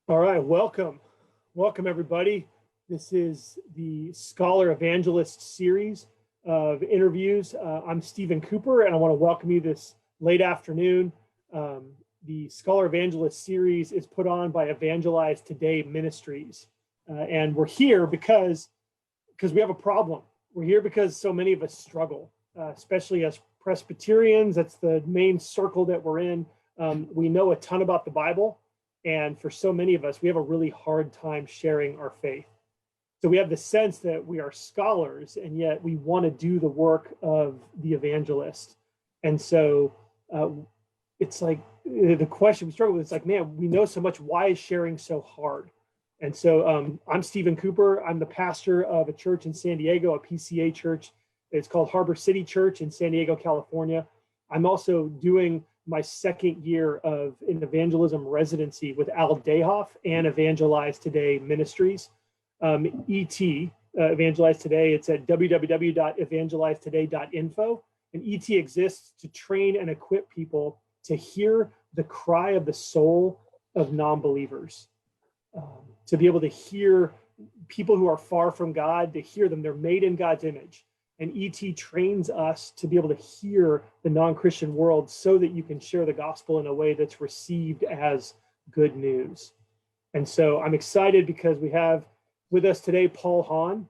All right, welcome. Welcome, everybody. This is the Scholar Evangelist series of interviews. I'm Stephen Cooper, and I want to welcome you this late afternoon. The Scholar Evangelist series is put on by Evangelize Today Ministries. And we're here because we have a problem. We're here because so many of us struggle, especially as Presbyterians. That's the main circle that we're in. We know a ton about the Bible. And for so many of us, we have a really hard time sharing our faith. So we have the sense that we are scholars, and yet we want to do the work of the evangelist. And so it's like the question we struggle with, it's like, man, we know so much. Why is sharing so hard? And so I'm Stephen Cooper. I'm the pastor of a church in San Diego, a PCA church. It's called Harbor City Church in San Diego, California. I'm also doing my second year of an evangelism residency with Al Dayhoff and Evangelize Today Ministries. Evangelize Today, it's at www.evangelizetoday.info. And ET exists to train and equip people to hear the cry of the soul of non-believers, to be able to hear people who are far from God, to hear them. They're made in God's image. And ET trains us to be able to hear the non-Christian world so that you can share the gospel in a way that's received as good news. And so I'm excited because we have with us today Paul Hahn.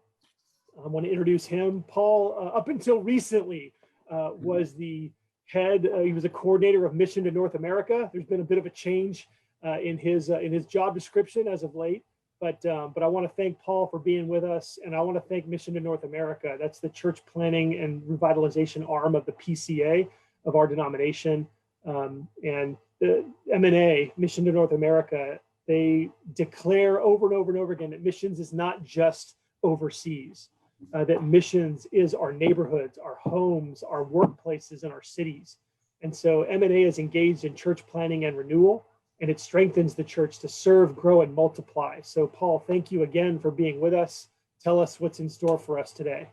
I want to introduce him. Paul, up until recently, was the head. He was a coordinator of Mission to North America. There's been a bit of a change in his job description as of late. But I want to thank Paul for being with us, and I want to thank Mission to North America. That's the church planning and revitalization arm of the PCA of our denomination. And the M&A, Mission to North America, they declare over and over and over again that missions is not just overseas, that missions is our neighborhoods, our homes, our workplaces, and our cities. And so M&A is engaged in church planning and renewal, and it strengthens the church to serve, grow, and multiply. So, Paul, thank you again for being with us. Tell us what's in store for us today.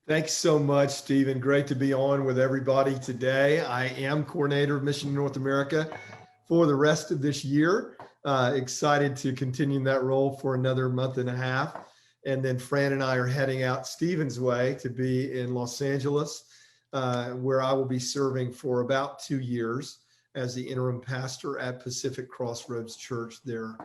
Thanks so much, Stephen. Great to be on with everybody today. I am coordinator of Mission to North America for the rest of this year. Excited to continue that role for another month and a half. And then Fran and I are heading out Stephen's way to be in Los Angeles, where I will be serving for about 2 years as the interim pastor at Pacific Crossroads Church there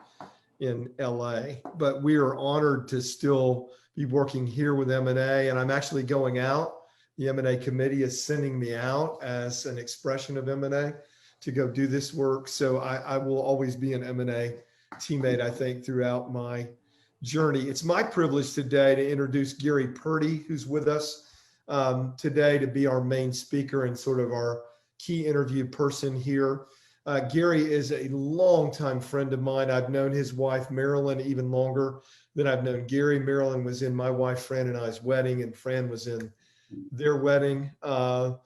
in LA. But we are honored to still be working here with M&A, and I'm actually going out. The M&A committee is sending me out as an expression of M&A to go do this work. So I will always be an M&A teammate, I think, throughout my journey. It's my privilege today to introduce Gary Purdy, who's with us today to be our main speaker and sort of our key interview person here. Gary is a longtime friend of mine. I've known his wife, Marilyn, even longer than I've known Gary. Marilyn was in my wife, Fran, and I's wedding, and Fran was in their wedding. So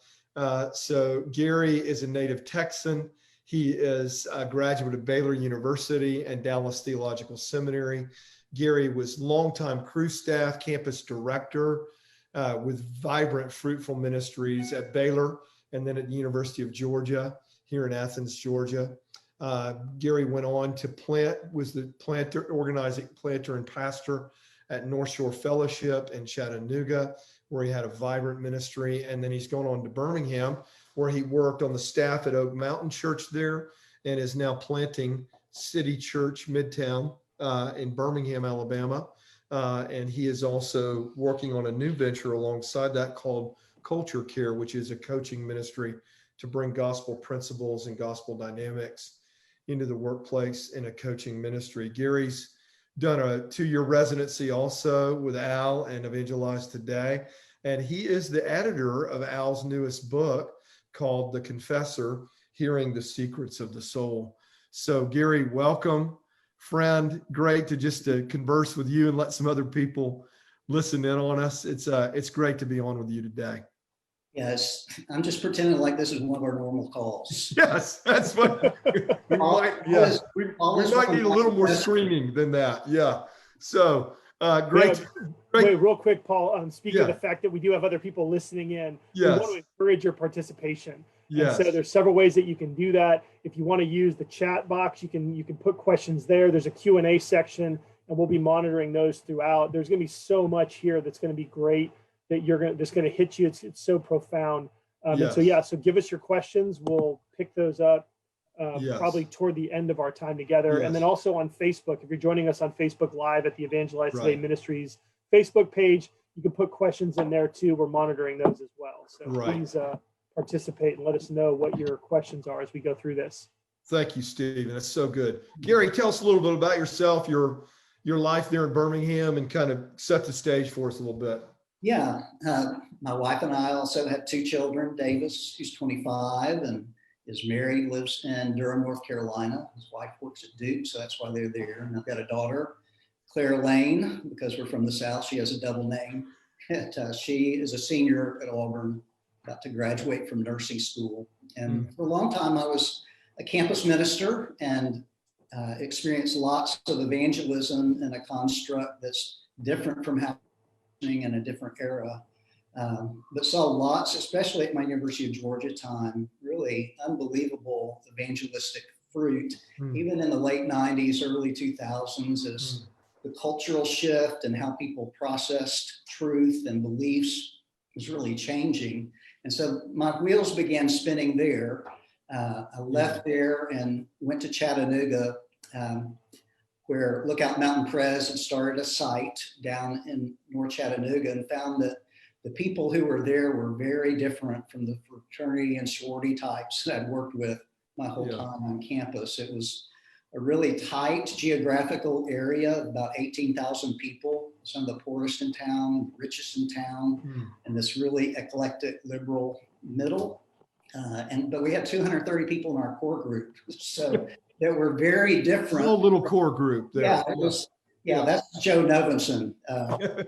Gary is a native Texan. He is a graduate of Baylor University and Dallas Theological Seminary. Gary was longtime crew staff, campus director with vibrant, fruitful ministries at Baylor, and then at the University of Georgia, here in Athens, Georgia. Gary went on to was the organizing planter and pastor at North Shore Fellowship in Chattanooga, where he had a vibrant ministry. And then he's gone on to Birmingham, where he worked on the staff at Oak Mountain Church there, and is now planting City Church Midtown in Birmingham, Alabama. And he is also working on a new venture alongside that called Culture Care, which is a coaching ministry to bring gospel principles and gospel dynamics into the workplace in a coaching ministry. Gary's done a 2-year residency also with Al and Evangelize Today. And he is the editor of Al's newest book called The Confessor, Hearing the Secrets of the Soul. So Gary, welcome. Friend, great to just to converse with you and let some other people listen in on us. It's great to be on with you today. Yes, I'm just pretending like this is one of our normal calls. Yes, that's what we might need a little more screaming than that. Yeah. So great. Wait, real quick, Paul. Speaking of the fact that we do have other people listening in, we want to encourage your participation. And so Yes. there's several ways that you can do that. If you want to use the chat box, you can put questions there. There's a Q&A section, and we'll be monitoring those throughout. There's going to be so much here that's going to be great that that's going to hit you. It's so profound. And so, Yes. so give us your questions. We'll pick those up Yes. probably toward the end of our time together. Yes. And then also on Facebook, if you're joining us on Facebook Live at the Evangelize Today Right. Ministries Facebook page, you can put questions in there too. We're monitoring those as well. So Right. please participate and let us know what your questions are as we go through this. Thank you, Stephen. That's so good. Gary, tell us a little bit about yourself, your life there in Birmingham, and kind of set the stage for us a little bit. Yeah, my wife and I also have two children. Davis, who's 25 and is married, lives in Durham, North Carolina. His wife works at Duke, so that's why they're there. And I've got a daughter, Claire Lane, because we're from the South. She has a double name. She is a senior at Auburn, about to graduate from nursing school. And for a long time, I was a campus minister and experienced lots of evangelism in a construct that's different from happening in a different era. But saw lots, especially at my University of Georgia time, really unbelievable evangelistic fruit, even in the late 90s, early 2000s, as the cultural shift and how people processed truth and beliefs was really changing. And so my wheels began spinning there. I left there and went to Chattanooga, where Lookout Mountain Pres had started a site down in North Chattanooga, and found that the people who were there were very different from the fraternity and sorority types that I'd worked with my whole time on campus. It was a really tight geographical area, about 18,000 people, some of the poorest in town, richest in town, and this really eclectic liberal middle. But we had 230 people in our core group, so that were very different. Small little core group there. Yeah, it was. Yeah, that's Joe Novenson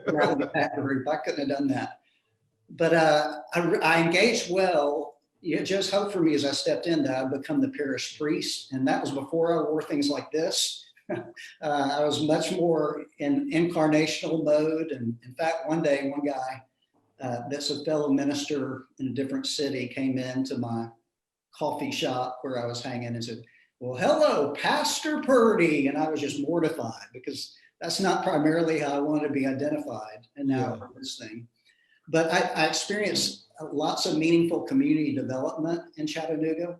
running that group. I couldn't have done that. But I engaged well. Joe's hope for me as I stepped in that I'd become the parish priest, and that was before I wore things like this. I was much more in incarnational mode, and in fact, one day, one guy that's a fellow minister in a different city came into my coffee shop where I was hanging and said, "Well, hello, Pastor Purdy," and I was just mortified because that's not primarily how I wanted to be identified. And now for this thing, but I experienced lots of meaningful community development in Chattanooga,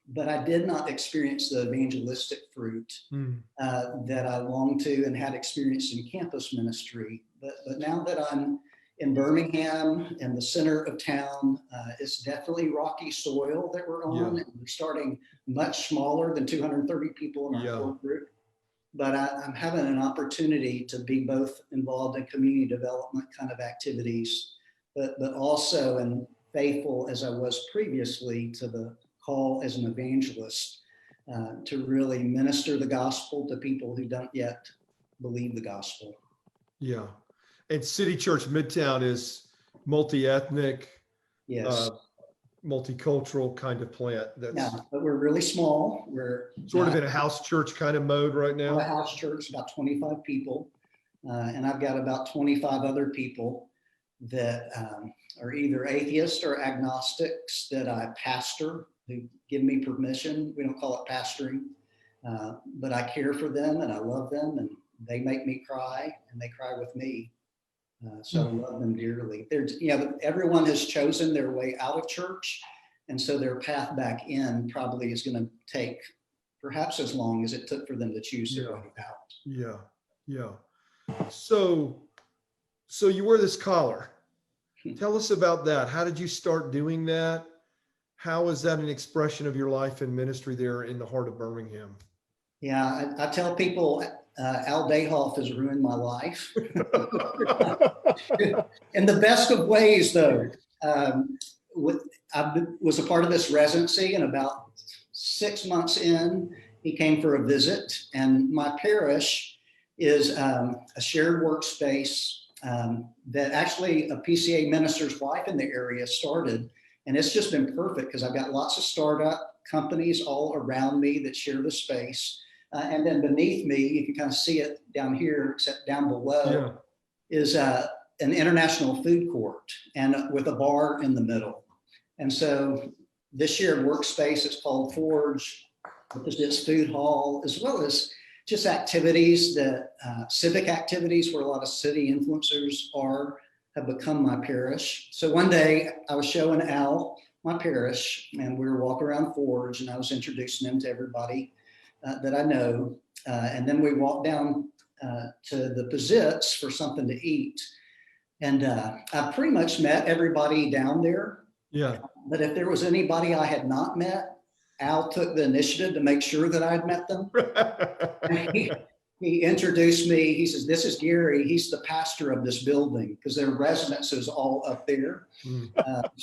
but I did not experience the evangelistic fruit that I longed to and had experienced in campus ministry. But now that I'm in Birmingham, in the center of town, it's definitely rocky soil that we're on. And we're starting much smaller than 230 people in our core group. But I'm having an opportunity to be both involved in community development kind of activities, but also and faithful as I was previously to the call as an evangelist, to really minister the gospel to people who don't yet believe the gospel. Yeah. And City Church Midtown is multi-ethnic, multicultural kind of plant. But we're really small. We're sort of in a house church kind of mode right now. A house church, about 25 people. And I've got about 25 other people that are either atheists or agnostics that I pastor, who give me permission. We don't call it pastoring, but I care for them and I love them, and they make me cry and they cry with me. So I love them dearly. Everyone has chosen their way out of church, and so their path back in probably is going to take perhaps as long as it took for them to choose their way out. Yeah. So you wear this collar. Tell us about that. How did you start doing that? How is that an expression of your life and ministry there in the heart of Birmingham? Yeah, I tell people Al Dayhoff has ruined my life. In the best of ways, though. I was a part of this residency, and about 6 months in, he came for a visit. And my parish is a shared workspace that actually a PCA minister's wife in the area started. And it's just been perfect because I've got lots of startup companies all around me that share the space. And then beneath me, you can kind of see it down here, except down below, is an international food court and with a bar in the middle. And so this shared workspace, it's called Forge, which is this food hall, as well as just activities that, civic activities where a lot of city influencers have become my parish. So one day I was showing Al my parish, and we were walking around Forge, and I was introducing him to everybody that I know. And then we walked down to the Pizzitz for something to eat. And I pretty much met everybody down there. Yeah. But if there was anybody I had not met, Al took the initiative to make sure that I'd met them. He introduced me. He says, "This is Gary. He's the pastor of this building," because their residence is all up there.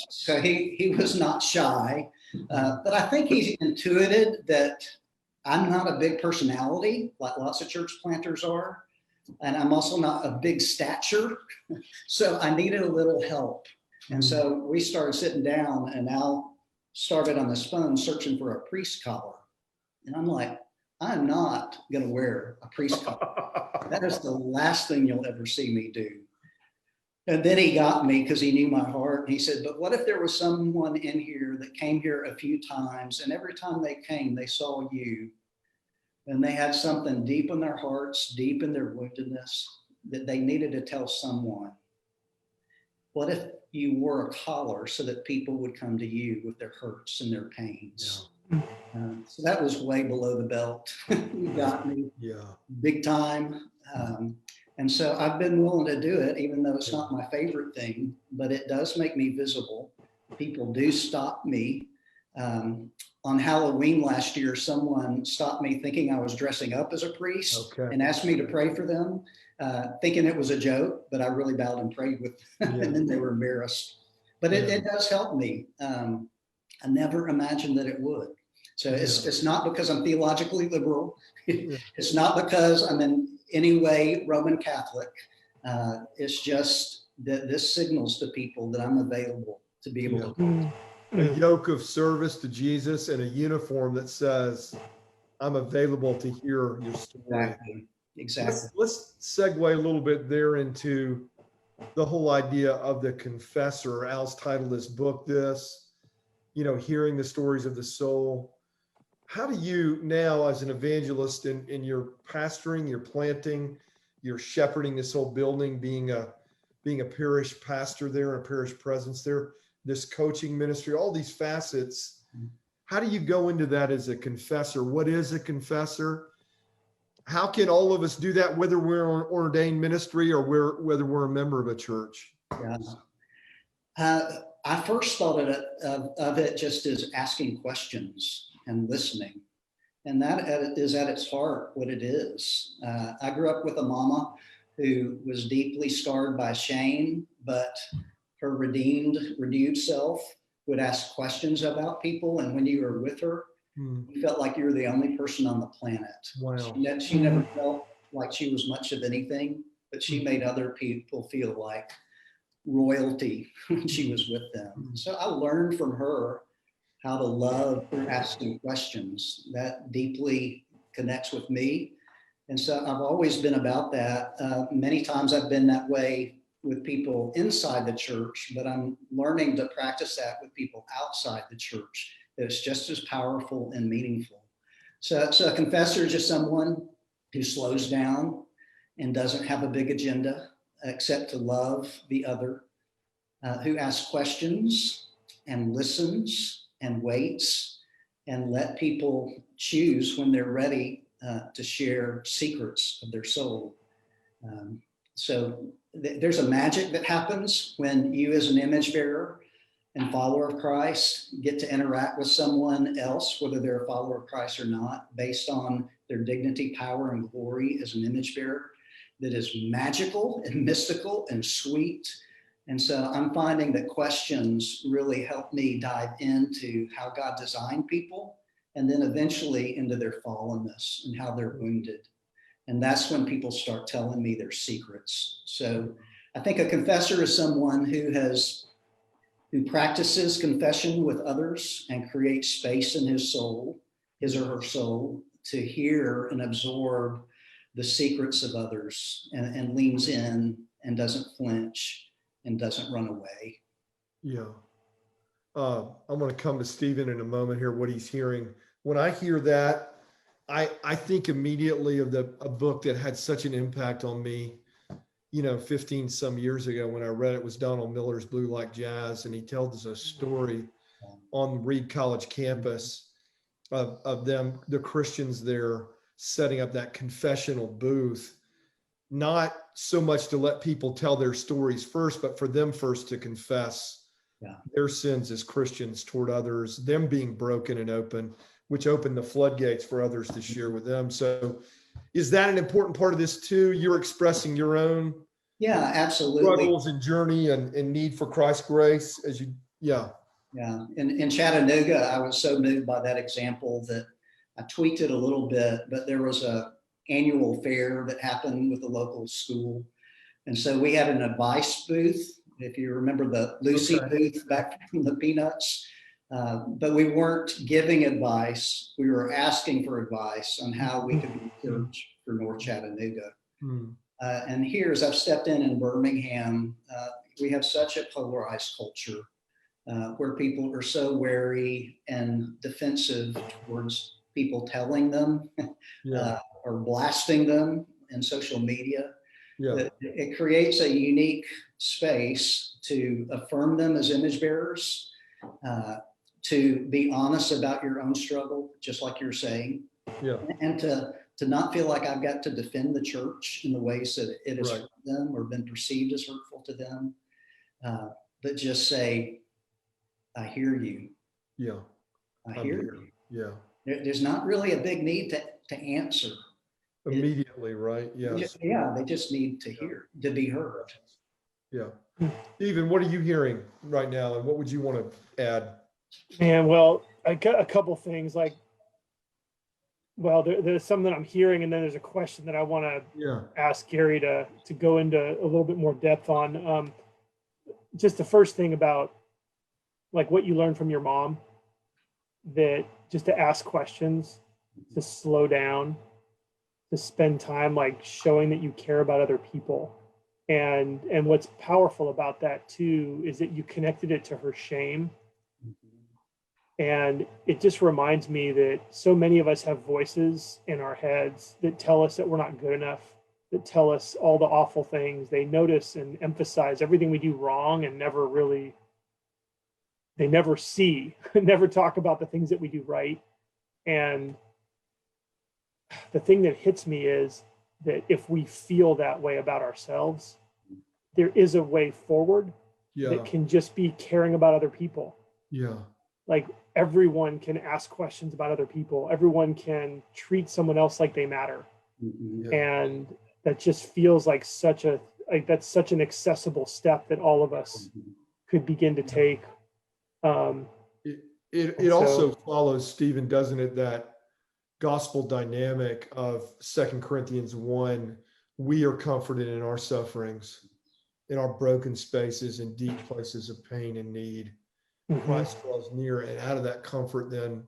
So he was not shy. But I think he intuited that I'm not a big personality like lots of church planters are. And I'm also not a big stature. So I needed a little help. And so we started sitting down, and Al started on his phone searching for a priest collar. And I'm like, I'm not going to wear a priest collar. That is the last thing you'll ever see me do. And then he got me because he knew my heart. And he said, "But what if there was someone in here that came here a few times, and every time they came, they saw you, and they had something deep in their hearts, deep in their woundedness, that they needed to tell someone? What if you wore a collar so that people would come to you with their hurts and their pains?" Yeah. So that was way below the belt. You got me. Yeah. Big time. And so I've been willing to do it, even though it's not my favorite thing, but it does make me visible. People do stop me. On Halloween last year, someone stopped me thinking I was dressing up as a priest and asked me to pray for them, thinking it was a joke, but I really bowed and prayed with them, and then they were embarrassed. But it does help me. I never imagined that it would. So it's not because I'm theologically liberal. It's not because I'm in any way Roman Catholic. It's just that this signals to people that I'm available to be able to. A yoke of service to Jesus and a uniform that says, "I'm available to hear your story." Exactly. Let's segue a little bit there into the whole idea of the confessor. Al's titled his book this, hearing the stories of the soul. How do you now, as an evangelist in your pastoring, your planting, you're shepherding this whole building, being a parish pastor there, a parish presence there, this coaching ministry, all these facets, how do you go into that as a confessor? What is a confessor? How can all of us do that, whether we're an ordained ministry or whether we're a member of a church? Yeah. I first thought of it just as asking questions and listening. And that is at its heart what it is. I grew up with a mama who was deeply scarred by shame, but her redeemed self would ask questions about people. And when you were with her, you felt like you were the only person on the planet. Wow. She never felt like she was much of anything, but she made other people feel like royalty when she was with them. So I learned from her how to love through asking questions. That deeply connects with me. And so I've always been about that. Many times I've been that way with people inside the church, but I'm learning to practice that with people outside the church. It's just as powerful and meaningful. So a confessor is just someone who slows down and doesn't have a big agenda except to love the other, who asks questions and listens and waits and let people choose when they're ready to share secrets of their soul. So there's a magic that happens when you, as an image bearer and follower of Christ, get to interact with someone else, whether they're a follower of Christ or not, based on their dignity, power, and glory as an image bearer, that is magical and mystical and sweet. And so I'm finding that questions really help me dive into how God designed people, and then eventually into their fallenness and how they're wounded. And that's when people start telling me their secrets. So I think a confessor is someone who practices confession with others and creates space in his soul, his or her soul, to hear and absorb the secrets of others, and leans in and doesn't flinch and doesn't run away. Yeah. I'm going to come to Stephen in a moment here, what he's hearing. When I hear that, I think immediately of a book that had such an impact on me, 15 some years ago when I read it. Was Donald Miller's Blue Like Jazz. And he tells a story on Reed College campus of them, the Christians there, setting up that confessional booth, not so much to let people tell their stories first, but for them first to confess their sins as Christians toward others, them being broken and open, which opened the floodgates for others to share with them. So is that an important part of this too? You're expressing your own absolutely struggles and journey and need for Christ's grace as you, Yeah. In Chattanooga, I was so moved by that example that I tweaked it a little bit, but there was a annual fair that happened with the local school. And so we had an advice booth, if you remember the Lucy booth back from the Peanuts, but we weren't giving advice. We were asking for advice on how we could be church for North Chattanooga. And here, as I've stepped in Birmingham, we have such a polarized culture where people are so wary and defensive towards people telling them or blasting them in social media. It creates a unique space to affirm them as image bearers, to be honest about your own struggle, just like you're saying, and to not feel like I've got to defend the church in the ways that it has hurt them or been perceived as hurtful to them, but just say, I hear you. I hear you. There's not really a big need to answer immediately, right? They just need to hear, to be heard. Stephen, what are you hearing right now, and what would you want to add? Man, well, I got a couple things. There's something that I'm hearing, and then there's a question that I want to ask Gary to go into a little bit more depth on. Just the first thing about what you learned from your mom, that just to ask questions, to slow down, to spend time showing that you care about other people. And what's powerful about that too is that you connected it to her shame. And it just reminds me that so many of us have voices in our heads that tell us that we're not good enough, that tell us all the awful things. They notice and emphasize everything we do wrong and they never see, never talk about the things that we do right. And the thing that hits me is that if we feel that way about ourselves, there is a way forward that can just be caring about other people. Everyone can ask questions about other people. Everyone can treat someone else like they matter. And that just feels like that's such an accessible step that all of us could begin to take. It also follows, Stephen, doesn't it, that gospel dynamic of 2 Corinthians 1, we are comforted in our sufferings, in our broken spaces and deep places of pain and need. Christ draws near, and out of that comfort, then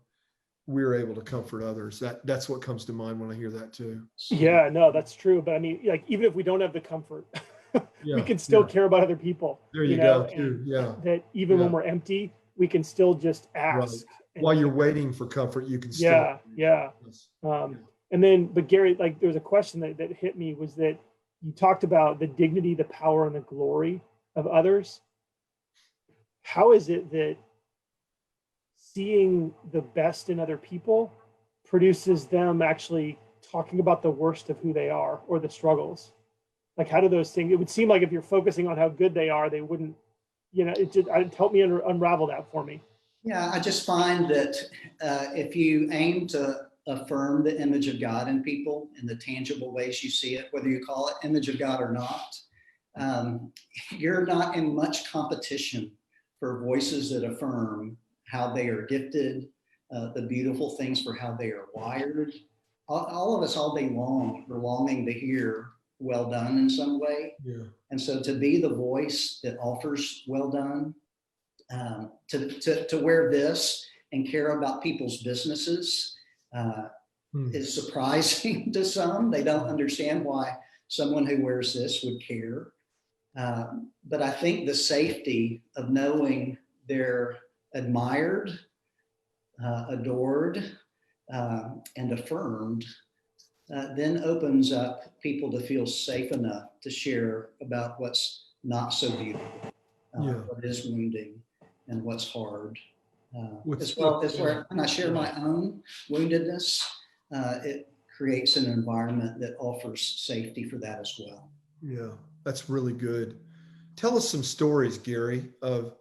we're able to comfort others. That's what comes to mind when I hear that too. Yeah, no, that's true. But I mean, even if we don't have the comfort, we can still care about other people. There you go, too. That even when we're empty, we can still just ask. While you're waiting for comfort, you can still. And then, but Gary, there was a question that hit me, was that you talked about the dignity, the power, and the glory of others. How is it that seeing the best in other people produces them actually talking about the worst of who they are or the struggles? How do those things, it would seem like if you're focusing on how good they are, they wouldn't, help me unravel that for me. Yeah, I just find that if you aim to affirm the image of God in people in the tangible ways you see it, whether you call it image of God or not, you're not in much competition for voices that affirm how they are gifted, the beautiful things for how they are wired. All of us all day long are longing to hear well done in some way. And so to be the voice that offers well done, to wear this and care about people's businesses is surprising to some. They don't understand why someone who wears this would care. But I think the safety of knowing their admired, adored, and affirmed, then opens up people to feel safe enough to share about what's not so beautiful, what is wounding, and what's hard. As well as where when I share my own woundedness, it creates an environment that offers safety for that as well. Yeah, that's really good. Tell us some stories, Gary, of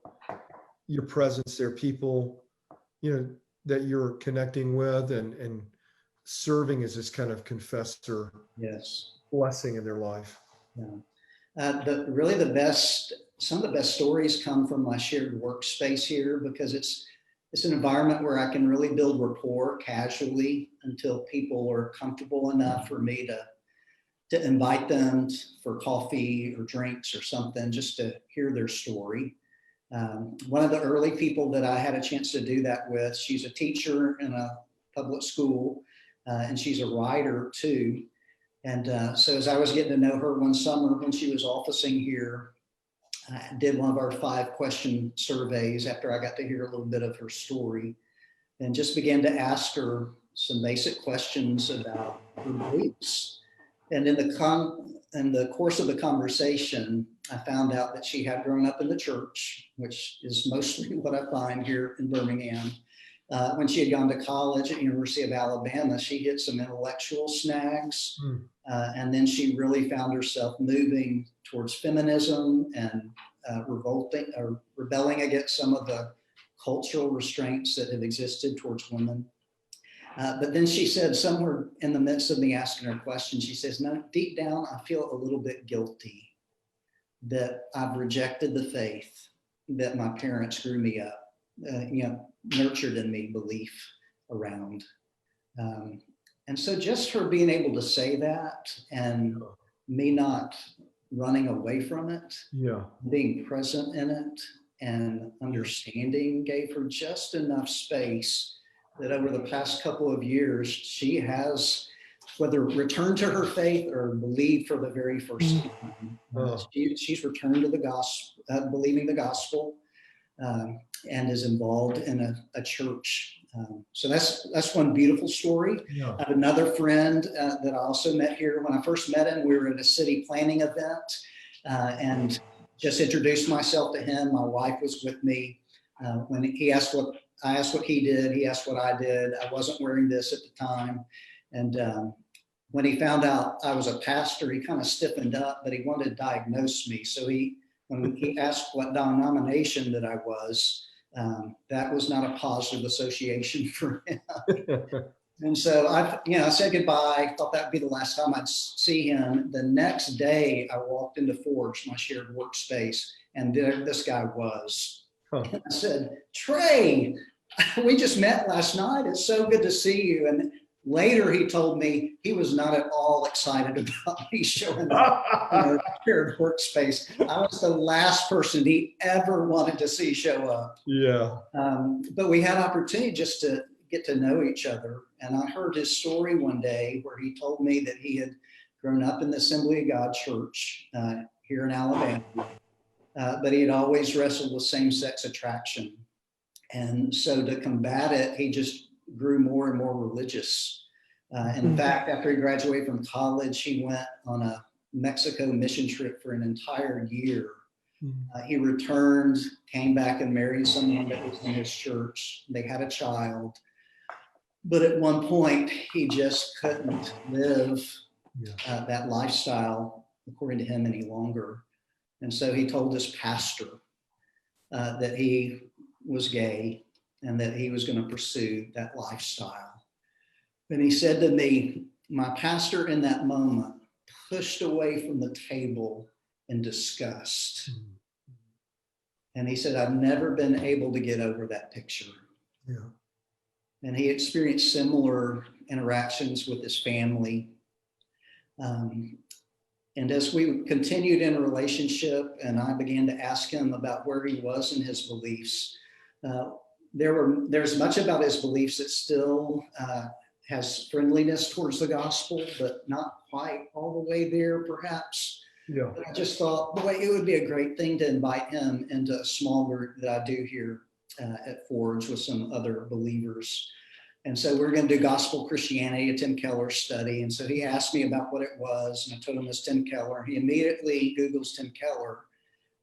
your presence there, people, that you're connecting with and serving as this kind of confessor. Yes. Blessing in their life. Yeah. Some of the best stories come from my shared workspace here, because it's an environment where I can really build rapport casually until people are comfortable enough for me to invite them for coffee or drinks or something, just to hear their story. One of the early people that I had a chance to do that with, she's a teacher in a public school, and she's a writer too. And so as I was getting to know her one summer when she was officing here, I did one of our 5-question surveys after I got to hear a little bit of her story, and just began to ask her some basic questions about her beliefs. And in the course of the conversation, I found out that she had grown up in the church, which is mostly what I find here in Birmingham. When she had gone to college at University of Alabama, she hit some intellectual snags. And then she really found herself moving towards feminism and rebelling against some of the cultural restraints that have existed towards women. But then she said, somewhere in the midst of me asking her question, she says, no, deep down, I feel a little bit guilty that I've rejected the faith that my parents grew me up, nurtured in me belief around. And so just her being able to say that, and me not running away from it, being present in it and understanding, gave her just enough space that over the past couple of years, she has, whether returned to her faith or believed for the very first time, she's returned to the gospel, believing the gospel, and is involved in a church. So that's one beautiful story. I have another friend that I also met here. When I first met him, we were at a city planning event, and just introduced myself to him. My wife was with me. When I asked what he did, he asked what I did. I wasn't wearing this at the time. And when he found out I was a pastor, he kind of stiffened up, but he wanted to diagnose me. So when he asked what denomination that I was, that was not a positive association for him. And so I said goodbye. Thought that would be the last time I'd see him. The next day, I walked into Forge, my shared workspace, and there this guy was. And I said, Trey, we just met last night. It's so good to see you. And later he told me he was not at all excited about me showing up in our shared workspace. I was the last person he ever wanted to see show up. But we had opportunity just to get to know each other. And I heard his story one day where he told me that he had grown up in the Assembly of God church here in Alabama, but he had always wrestled with same-sex attraction. And so to combat it, he just grew more and more religious. In fact, after he graduated from college, he went on a Mexico mission trip for an entire year. He returned, came back and married someone that was in his church. They had a child. But at one point, he just couldn't live that lifestyle, according to him, any longer. And so he told his pastor that he was gay and that he was going to pursue that lifestyle. And he said to me, my pastor in that moment pushed away from the table in disgust. And he said, I've never been able to get over that picture. And he experienced similar interactions with his family. And as we continued in a relationship and I began to ask him about where he was in his beliefs, there's much about his beliefs that still has friendliness towards the gospel, but not quite all the way there, perhaps. But I just thought, boy, it would be a great thing to invite him into a small group that I do here at Ford's with some other believers. And so we were going to do Gospel Christianity, a Tim Keller study. And so he asked me about what it was. And I told him it's Tim Keller. He immediately Googles Tim Keller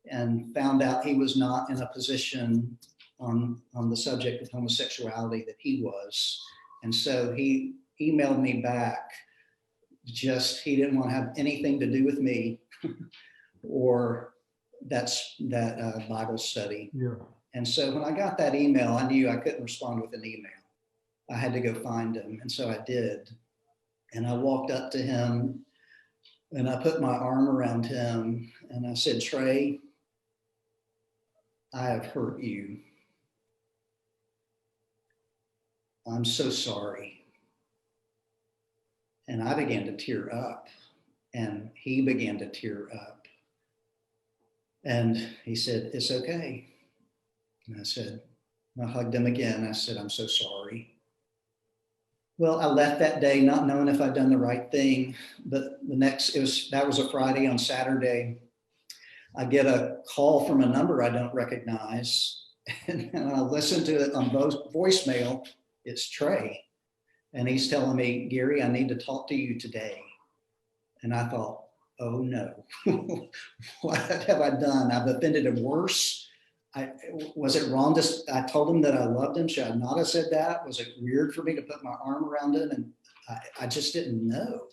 and found out he was not in a position on the subject of homosexuality that he was. And so he emailed me back, he didn't want to have anything to do with me or that Bible study. Yeah. And so when I got that email, I knew I couldn't respond with an email. I had to go find him. And so I did. And I walked up to him and I put my arm around him and I said, Trey, I have hurt you. I'm so sorry. And I began to tear up and he began to tear up. And he said, it's okay. And I hugged him again. I said, I'm so sorry. Well, I left that day not knowing if I'd done the right thing, but that was a Friday. On Saturday, I get a call from a number I don't recognize. And I listen to it on voicemail. It's Trey. And he's telling me, Gary, I need to talk to you today. And I thought, oh no, what have I done? I've offended him worse. Was it wrong? I told him that I loved him. Should I not have said that? Was it weird for me to put my arm around him? And I just didn't know.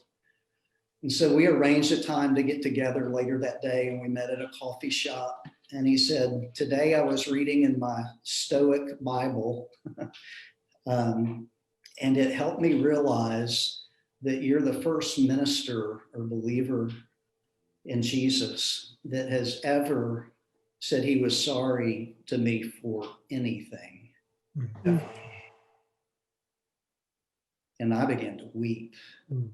And so we arranged a time to get together later that day, and we met at a coffee shop. And he said, today I was reading in my Stoic Bible, and it helped me realize that you're the first minister or believer in Jesus that has ever said he was sorry to me for anything. Mm-hmm. And I began to weep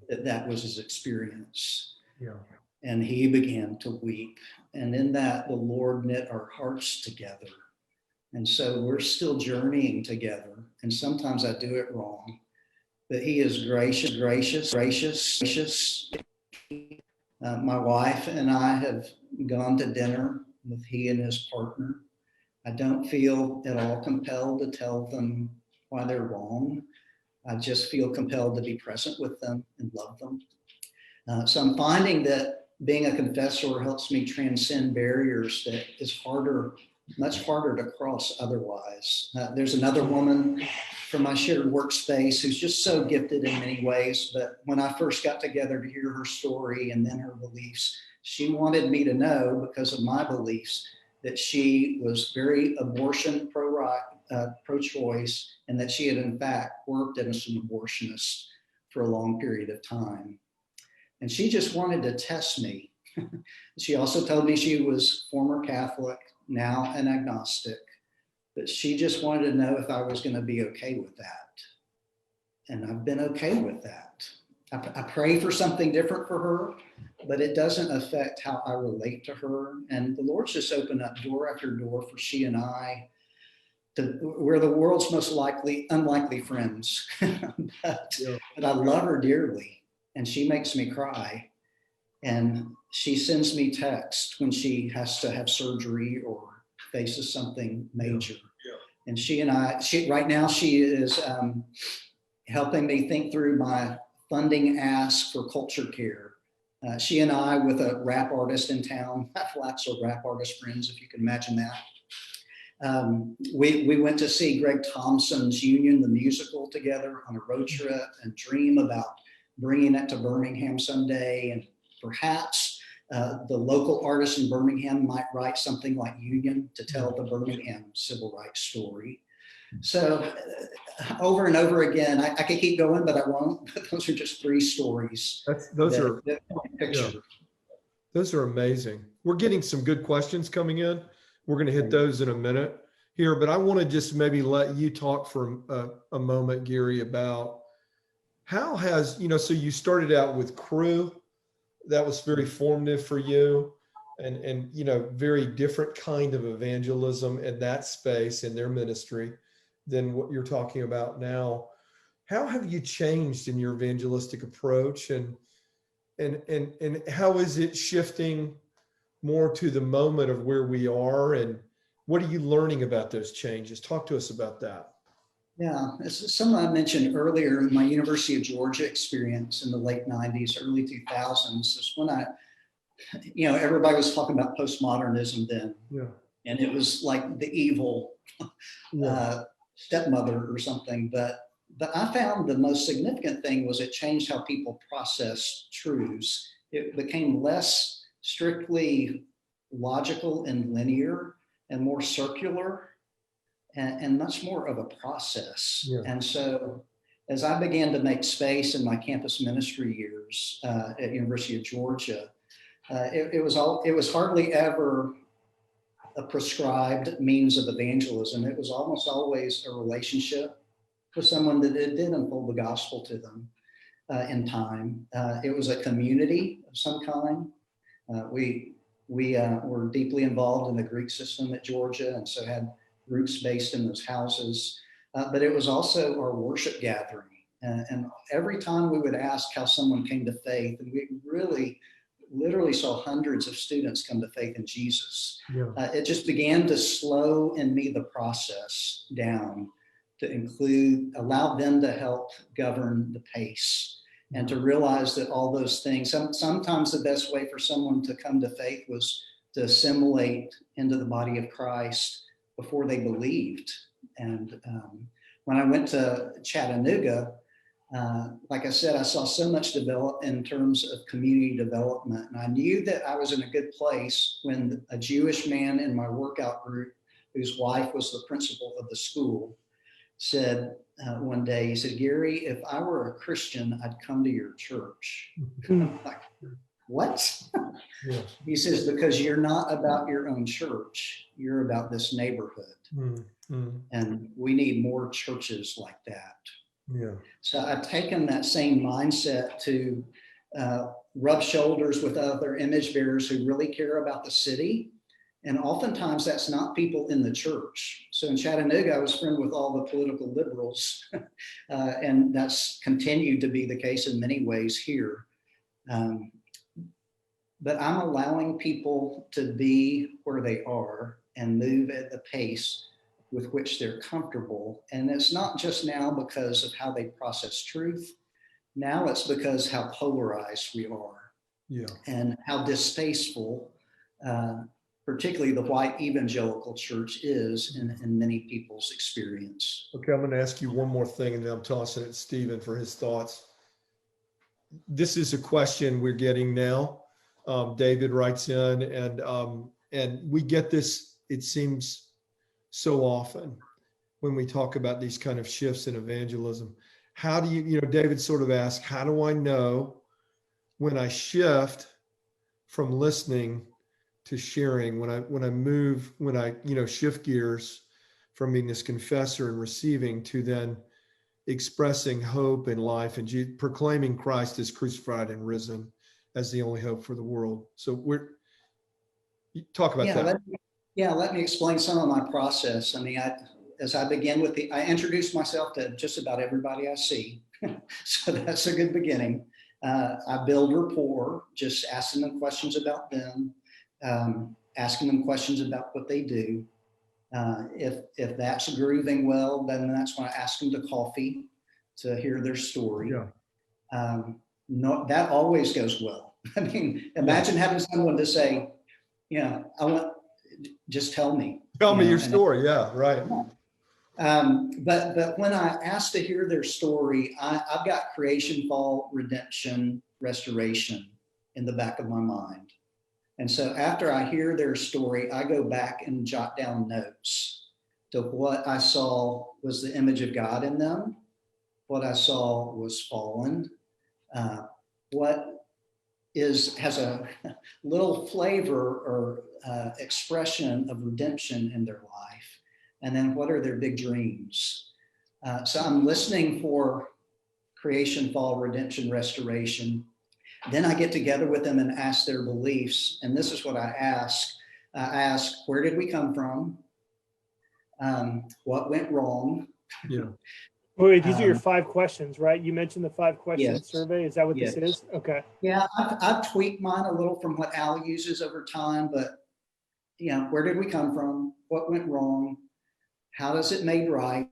that was his experience. Yeah. And he began to weep. And in that, the Lord knit our hearts together. And so we're still journeying together. And sometimes I do it wrong. But he is gracious. My wife and I have gone to dinner with he and his partner. I don't feel at all compelled to tell them why they're wrong. I just feel compelled to be present with them and love them. So I'm finding that being a confessor helps me transcend barriers that is much harder to cross otherwise. There's another woman from my shared workspace who's just so gifted in many ways. But when I first got together to hear her story and then her beliefs, she wanted me to know, because of my beliefs, that she was very abortion pro-choice, and that she had in fact worked as an abortionist for a long period of time. And she just wanted to test me. She also told me she was former Catholic, now an agnostic, but she just wanted to know if I was going to be okay with that. And I've been okay with that. I pray for something different for her, but it doesn't affect how I relate to her. And the Lord's just opened up door after door for she and I. We're the world's most unlikely friends, but I love her dearly, and she makes me cry. And she sends me texts when she has to have surgery or faces something major. And she right now she is helping me think through my funding ask for culture care. She and I, with a rap artist in town, have lots of rap artist friends, if you can imagine that. We went to see Greg Thompson's Union, the musical, together on a road trip, and dream about bringing it to Birmingham someday. And perhaps the local artist in Birmingham might write something like Union to tell the Birmingham civil rights story. So over and over again, I could keep going, but I won't. Those are just three stories. Those are amazing. We're getting some good questions coming in. We're going to hit those in a minute here, but I want to just maybe let you talk for a moment, Gary, about how has, so you started out with Crew. That was very formative for you, and very different kind of evangelism in that space in their ministry than what you're talking about now. How have you changed in your evangelistic approach, and how is it shifting more to the moment of where we are, and What are you learning about those changes? Talk to us about that. Yeah, it's something I mentioned earlier in my University of Georgia experience in the late 90s, early 2000s, is when everybody was talking about postmodernism then. Yeah. And it was like the evil stepmother or something. But I found the most significant thing was it changed how people process truths. It became less strictly logical and linear and more circular and much more of a process. Yeah. And so as I began to make space in my campus ministry years at University of Georgia, it was hardly ever a prescribed means of evangelism. It was almost always a relationship with someone that did unfold the gospel to them in time. It was a community of some kind. We were deeply involved in the Greek system at Georgia, and so had groups based in those houses. But it was also our worship gathering. And every time we would ask how someone came to faith, and we really literally saw hundreds of students come to faith in Jesus. Yeah. It just began to slow in me the process down to allow them to help govern the pace and to realize that all those things, sometimes the best way for someone to come to faith was to assimilate into the body of Christ before they believed. And when I went to Chattanooga, like I said, I saw so much develop in terms of community development. And I knew that I was in a good place when a Jewish man in my workout group, whose wife was the principal of the school, said one day, he said, "Gary, if I were a Christian, I'd come to your church." I'm like, what? Yeah. He says, because you're not about your own church, you're about this neighborhood. Mm-hmm. And we need more churches like that. Yeah. So I've taken that same mindset to rub shoulders with other image bearers who really care about the city. And oftentimes that's not people in the church. So in Chattanooga, I was friends with all the political liberals, and that's continued to be the case in many ways here. But I'm allowing people to be where they are and move at the pace with which they're comfortable. And it's not just now because of how they process truth. Now it's because how polarized we are. Yeah. And how distasteful, particularly the white evangelical church is in many people's experience. Okay, I'm going to ask you one more thing, and then I'm tossing it to Stephen for his thoughts. This is a question we're getting now. David writes in, and we get this, it seems, so often when we talk about these kind of shifts in evangelism. How do you David sort of asked, how do I know when I shift from listening to sharing, when I shift gears from being this confessor and receiving to then expressing hope in life and proclaiming Christ as crucified and risen as the only hope for the world. So talk about that. Let me explain some of my process. I mean, as I begin with I introduce myself to just about everybody I see. So that's a good beginning. I build rapport, just asking them questions about them, asking them questions about what they do. If that's grooving well, then that's when I ask them to coffee to hear their story. Yeah. No, that always goes well. I mean, imagine having someone to say, just tell me. Tell me your story. Yeah, right. But when I ask to hear their story, I've got creation, fall, redemption, restoration in the back of my mind. And so after I hear their story, I go back and jot down notes to what I saw was the image of God in them, what I saw was fallen, what has a little flavor or expression of redemption in their life, and then what are their big dreams. So I'm listening for creation, fall, redemption, restoration. Then I get together with them and ask their beliefs. And this is what I ask. I ask, where did we come from? What went wrong? Yeah. Wait, these are your 5 questions, right? You mentioned the 5 question Yes. survey. Is that what this is? Okay. Yeah, I've tweaked mine a little from what Al uses over time, but where did we come from? What went wrong? How does it made right?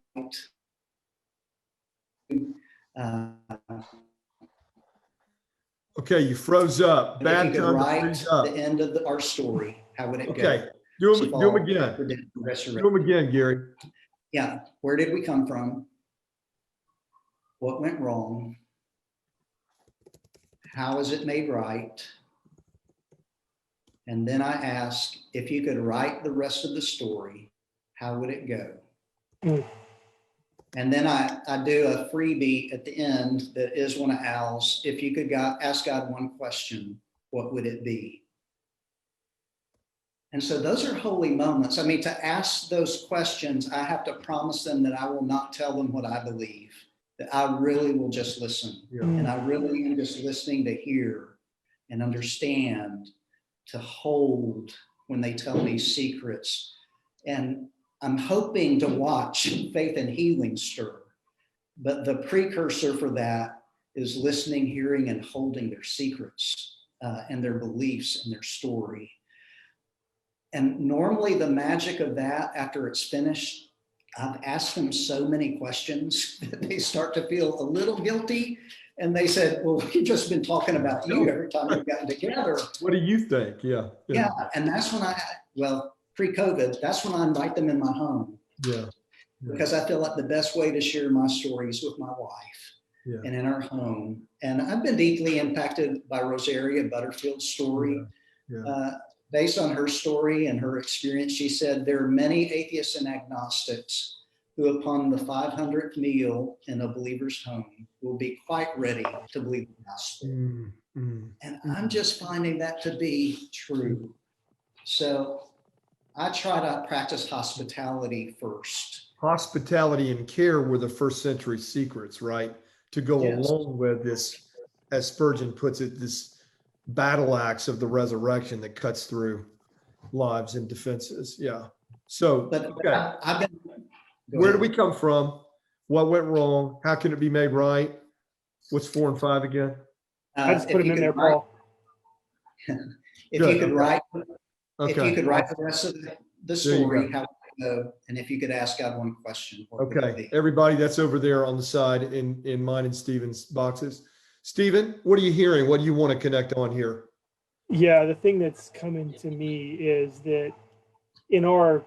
Okay, you froze up. If Bad you could time to write freeze up. the end of our story, how would it Okay, go? do them again. Do them again, Gary. Yeah, where did we come from? What went wrong? How is it made right? And then I ask, if you could write the rest of the story, how would it go? Mm. And then I do a freebie at the end that is one of Al's. If you could ask God one question, what would it be? And so those are holy moments. I mean, to ask those questions, I have to promise them that I will not tell them what I believe, that I really will just listen. Yeah. And I really am just listening to hear and understand, to hold when they tell me secrets. And I'm hoping to watch faith and healing stir. But the precursor for that is listening, hearing, and holding their secrets and their beliefs and their story. And normally the magic of that, after it's finished, I've asked them so many questions that they start to feel a little guilty. And they said, well, we've just been talking about you every time we've gotten together. What do you think? Yeah. Yeah. And that's when pre-COVID, that's when I invite them in my home. Yeah. Because I feel like the best way to share my stories with my wife and in our home. And I've been deeply impacted by Rosaria Butterfield's story. Based on her story and her experience, she said, there are many atheists and agnostics who upon the 500th meal in a believer's home will be quite ready to believe the gospel. And I'm just finding that to be true. So I try to practice hospitality first. Hospitality and care were the first century secrets, right? To go along with this, as Spurgeon puts it, this battle axe of the resurrection that cuts through lives and defenses. Yeah. So, okay. Where do we come from? What went wrong? How can it be made right? What's 4 and 5 again? I just put them in there, Paul. If you could write the rest of the story, how would it go? And if you could ask God one question, what would it be? Everybody, that's over there on the side in mine and Stephen's boxes. Stephen, what are you hearing? What do you want to connect on here? Yeah, the thing that's coming to me is that in our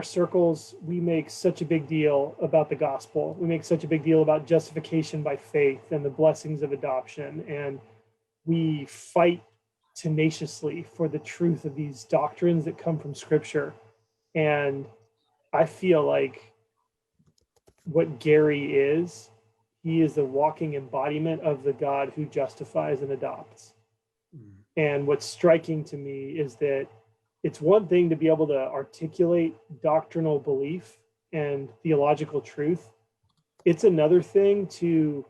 circles, we make such a big deal about the gospel. We make such a big deal about justification by faith and the blessings of adoption. And we fight tenaciously for the truth of these doctrines that come from Scripture. And I feel like what Gary is, he is the walking embodiment of the God who justifies and adopts. And what's striking to me is that it's one thing to be able to articulate doctrinal belief and theological truth. It's another thing to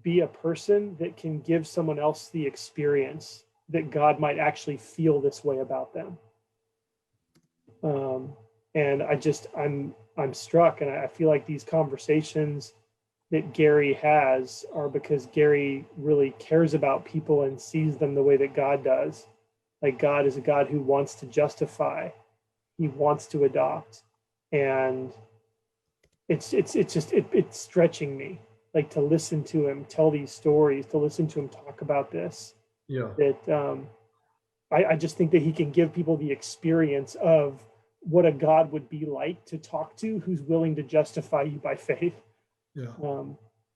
be a person that can give someone else the experience that God might actually feel this way about them. And I'm struck, and I feel like these conversations that Gary has are because Gary really cares about people and sees them the way that God does. Like, God is a God who wants to justify, he wants to adopt. And it's stretching me, like, to listen to him tell these stories, to listen to him talk about this. Yeah. That I just think that he can give people the experience of what a God would be like to talk to, who's willing to justify you by faith. Yeah.